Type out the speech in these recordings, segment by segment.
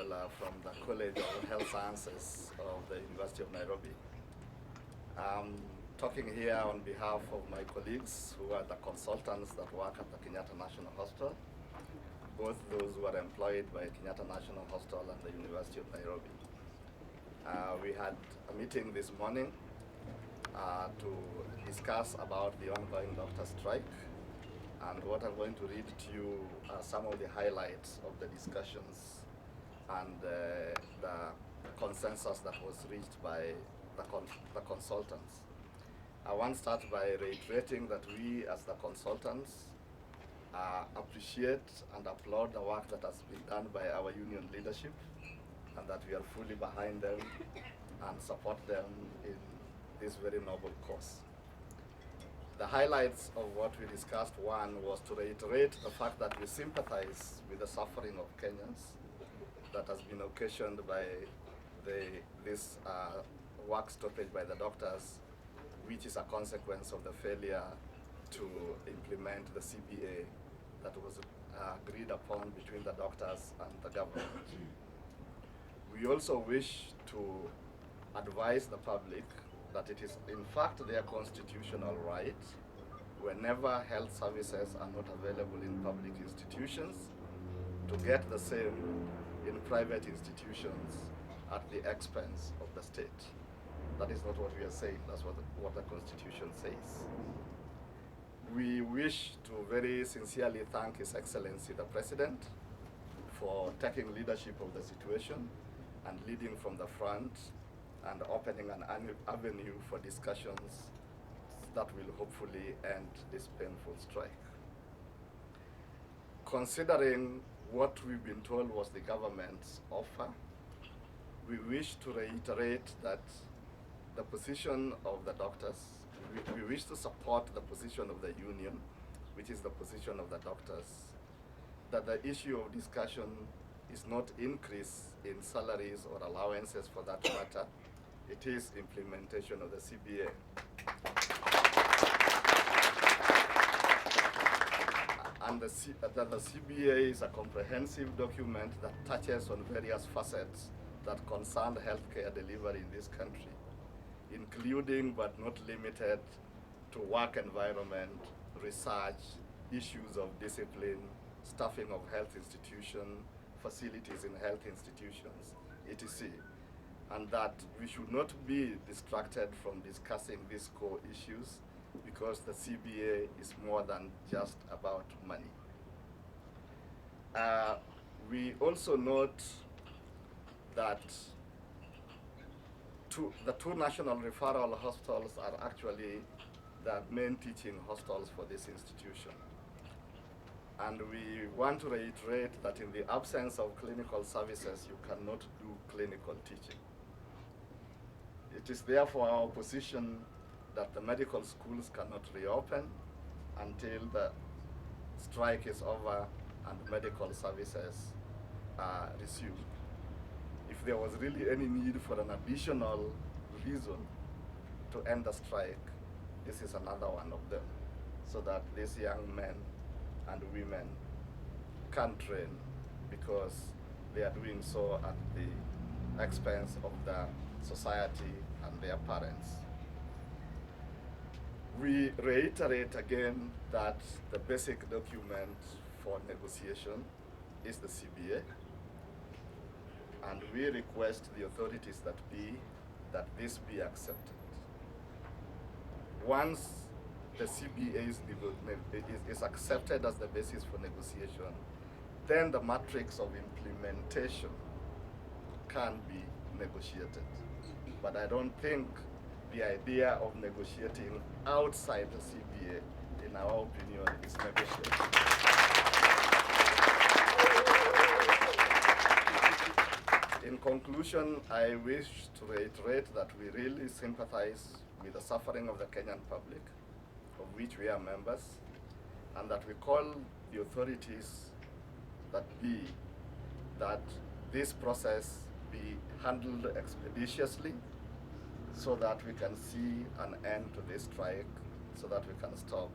lecturer from the College of Health Sciences of the University of Nairobi. I'm talking here on behalf of my colleagues who are the consultants that work at the Kenyatta National Hospital, both those who are employed by Kenyatta National Hospital and the University of Nairobi. We had a meeting this morning to discuss about the ongoing doctor strike, and what I'm going to read to you are some of the highlights of the discussions and the consensus that was reached by the consultants. I want to start by reiterating that we as the consultants appreciate and applaud the work that has been done by our union leadership, and that we are fully behind them and support them in this very noble cause. The highlights of what we discussed, one was to reiterate the fact that we sympathize with the suffering of Kenyans that has been occasioned by this work stoppage by the doctors, which is a consequence of the failure to implement the CBA that was agreed upon between the doctors and the government. We also wish to advise the public that it is in fact their constitutional right, whenever health services are not available in public institutions, to get the same in private institutions at the expense of the state. That is not what we are saying, that's what the Constitution says. We wish to very sincerely thank His Excellency the President for taking leadership of the situation and leading from the front and opening an avenue for discussions that will hopefully end this painful strike. Considering what we've been told was the government's offer, we wish to reiterate that the position of the doctors, we wish to support the position of the union, which is the position of the doctors, that the issue of discussion is not increase in salaries or allowances for that matter. It is implementation of the CBA. And the CBA is a comprehensive document that touches on various facets that concern healthcare delivery in this country, including but not limited to work environment, research, issues of discipline, staffing of health institutions, facilities in health institutions, etc. And that we should not be distracted from discussing these core issues, because the CBA is more than just about money. We also note that the two national referral hospitals are actually the main teaching hospitals for this institution. And we want to reiterate that in the absence of clinical services, you cannot do clinical teaching. It is therefore our position that the medical schools cannot reopen until the strike is over and medical services are resumed. If there was really any need for an additional reason to end the strike, this is another one of them, so that these young men and women can train, because they are doing so at the expense of the society and their parents. We reiterate again that the basic document for negotiation is the CBA, and we request the authorities that this be accepted. Once the CBA is accepted as the basis for negotiation, then the matrix of implementation can be negotiated. But I don't think the idea of negotiating outside the CBA, in our opinion, is negotiable. In conclusion, I wish to reiterate that we really sympathize with the suffering of the Kenyan public, of which we are members, and that we call the authorities that this process be handled expeditiously, so that we can see an end to this strike, so that we can stop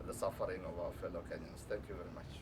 the suffering of our fellow Kenyans. Thank you very much.